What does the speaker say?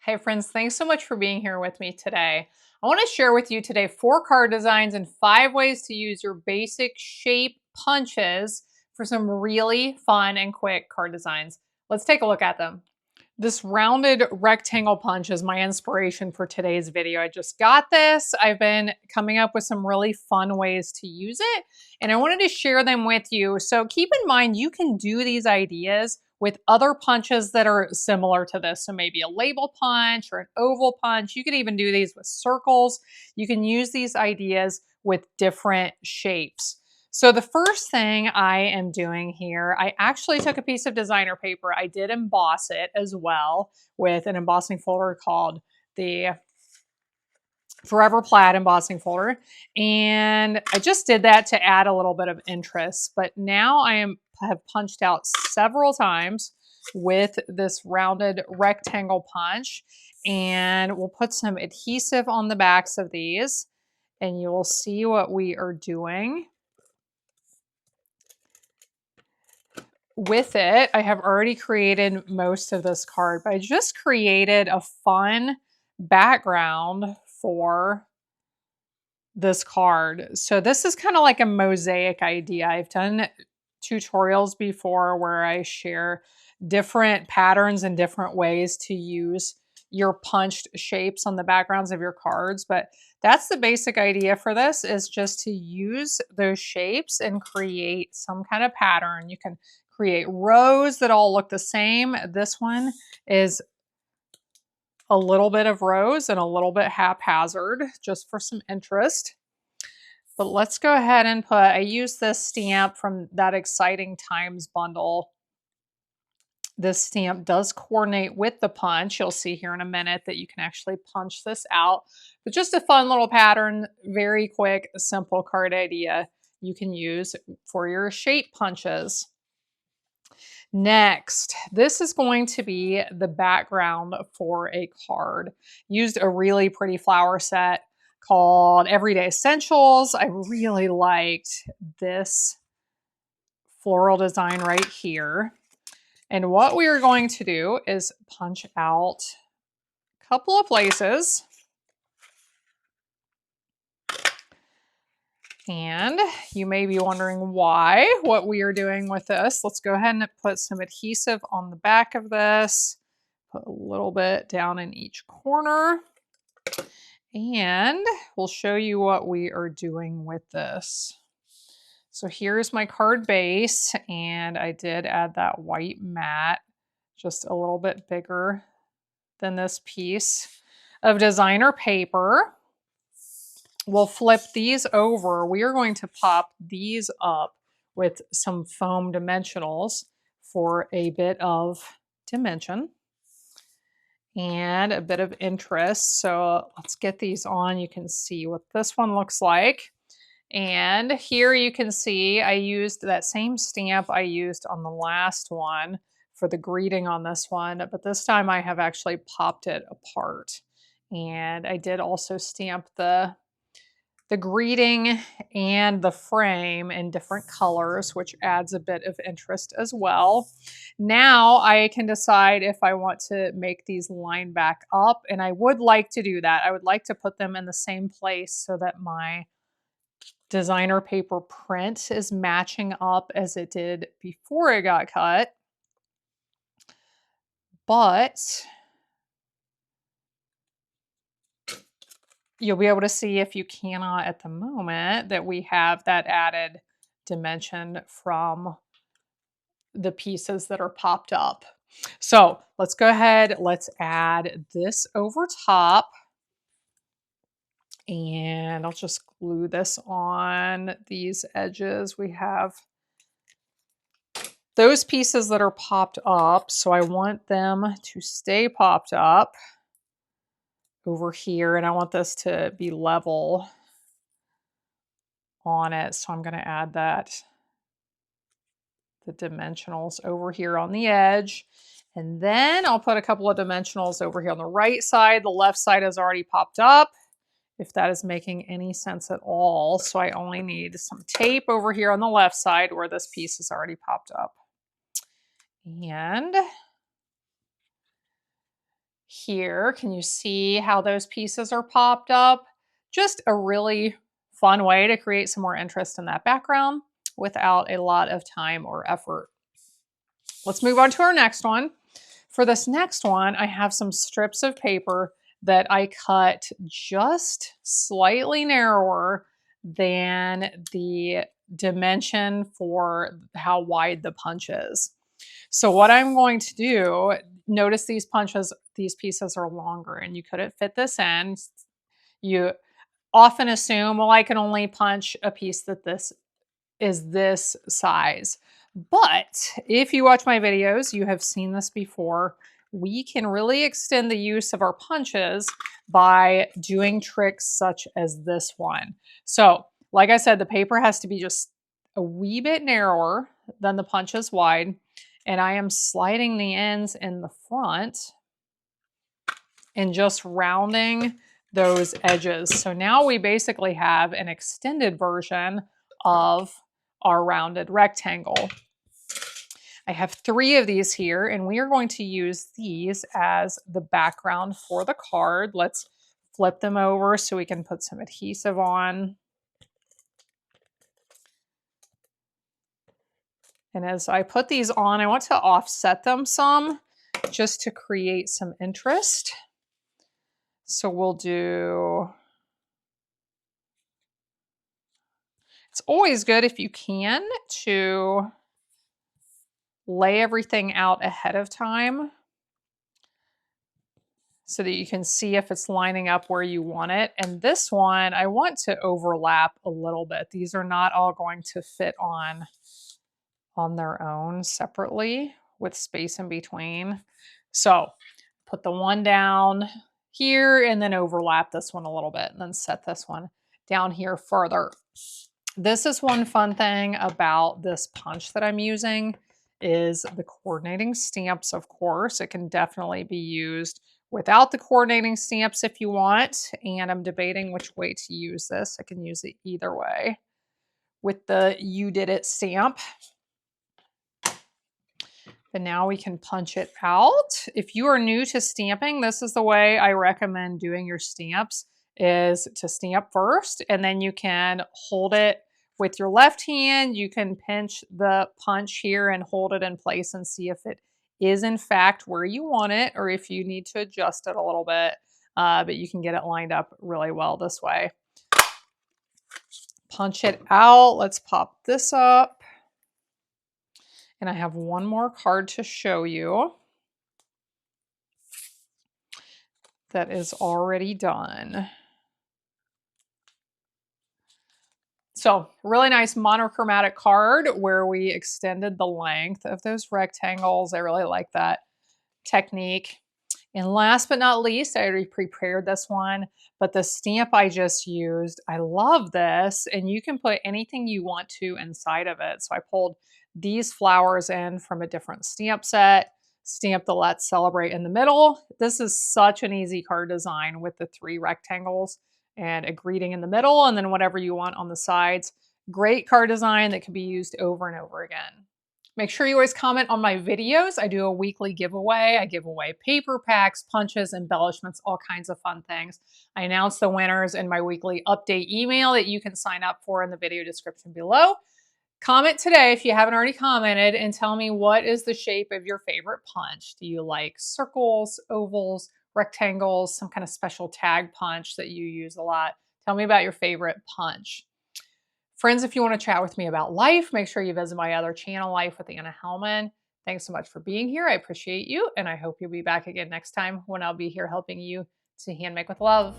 Hey friends, thanks so much for being here with me today. I want to share with you today 4 card designs and 5 ways to use your basic shape punches for some really fun and quick card designs. Let's take a look at them. This rounded rectangle punch is my inspiration for today's video. I just got this. I've been coming up with some really fun ways to use it, and I wanted to share them with you. So keep in mind, you can do these ideas with other punches that are similar to this. So maybe a label punch or an oval punch. You could even do these with circles. You can use these ideas with different shapes. So the first thing I am doing here, I actually took a piece of designer paper. I did emboss it as well with an embossing folder called the Forever Plaid embossing folder. And I just did that to add a little bit of interest. But now have punched out several times with this rounded rectangle punch. And we'll put some adhesive on the backs of these. And you will see what we are doing. With it, I have already created most of this card, but I just created a fun background for this card. So this is kind of like a mosaic idea. I've done tutorials before where I share different patterns and different ways to use your punched shapes on the backgrounds of your cards, but that's the basic idea for this, is just to use those shapes and create some kind of pattern. You can create rows that all look the same. This one is a little bit of rows and a little bit haphazard just for some interest. But let's go ahead and I used this stamp from that Exciting Times bundle. This stamp does coordinate with the punch. You'll see here in a minute that you can actually punch this out. But just a fun little pattern, very quick, simple card idea you can use for your shape punches. Next, this is going to be the background for a card. Used a really pretty flower set called Everyday Essentials. I really liked this floral design right here. And what we are going to do is punch out a couple of places. And you may be wondering what we are doing with this. Let's go ahead and put some adhesive on the back of this. Put a little bit down in each corner. And we'll show you what we are doing with this. So here's my card base, and I did add that white mat, just a little bit bigger than this piece of designer paper. We'll flip these over. We are going to pop these up with some foam dimensionals for a bit of dimension and a bit of interest. So let's get these on. You can see what this one looks like. And here you can see I used that same stamp I used on the last one for the greeting on this one, but this time I have actually popped it apart. And I did also stamp the greeting and the frame in different colors, which adds a bit of interest as well. Now I can decide if I want to make these line back up, and I would like to do that. I would like to put them in the same place so that my designer paper print is matching up as it did before it got cut. But you'll be able to see, if you cannot at the moment, that we have that added dimension from the pieces that are popped up. So let's go ahead, let's add this over top. And I'll just glue this on these edges. We have those pieces that are popped up, so I want them to stay popped up over here, and I want this to be level on it. So I'm going to add the dimensionals over here on the edge. And then I'll put a couple of dimensionals over here on the right side. The left side has already popped up, if that is making any sense at all. So I only need some tape over here on the left side where this piece is already popped up. And here. Can you see how those pieces are popped up? Just a really fun way to create some more interest in that background without a lot of time or effort. Let's move on to our next one. For this next one, I have some strips of paper that I cut just slightly narrower than the dimension for how wide the punch is. So what I'm going to do, notice these pieces are longer and you couldn't fit this in. You often assume, well, I can only punch a piece that this is this size. But if you watch my videos, you have seen this before. We can really extend the use of our punches by doing tricks such as this one. So, like I said, the paper has to be just a wee bit narrower than the punch is wide. And I am sliding the ends in the front and just rounding those edges. So now we basically have an extended version of our rounded rectangle. I have 3 of these here, and we are going to use these as the background for the card. Let's flip them over so we can put some adhesive on. And as I put these on, I want to offset them some just to create some interest. So we'll do, it's always good if you can to lay everything out ahead of time so that you can see if it's lining up where you want it. And this one, I want to overlap a little bit. These are not all going to fit on their own separately with space in between. So put the one down here and then overlap this one a little bit and then set this one down here further. This is one fun thing about this punch that I'm using is the coordinating stamps, of course. It can definitely be used without the coordinating stamps if you want, and I'm debating which way to use this. I can use it either way. With the "You Did It" stamp. But now we can punch it out. If you are new to stamping, this is the way I recommend doing your stamps, is to stamp first, and then you can hold it with your left hand. You can pinch the punch here and hold it in place and see if it is in fact where you want it or if you need to adjust it a little bit, but you can get it lined up really well this way. Punch it out. Let's pop this up. And I have one more card to show you that is already done. So, really nice monochromatic card where we extended the length of those rectangles. I really like that technique. And last but not least, I already prepared this one, but the stamp I just used, I love this, and you can put anything you want to inside of it. So I pulled these flowers in from a different stamp set, stamped the "Let's Celebrate" in the middle. This is such an easy card design with the 3 rectangles and a greeting in the middle, and then whatever you want on the sides. Great card design that can be used over and over again. Make sure you always comment on my videos. I do a weekly giveaway. I give away paper packs, punches, embellishments, all kinds of fun things. I announce the winners in my weekly update email that you can sign up for in the video description below. Comment today if you haven't already commented and tell me, what is the shape of your favorite punch? Do you like circles, ovals, rectangles, some kind of special tag punch that you use a lot? Tell me about your favorite punch. Friends, if you want to chat with me about life, make sure you visit my other channel, Life with Anna Helman. Thanks so much for being here. I appreciate you, and I hope you'll be back again next time when I'll be here helping you to hand make with love.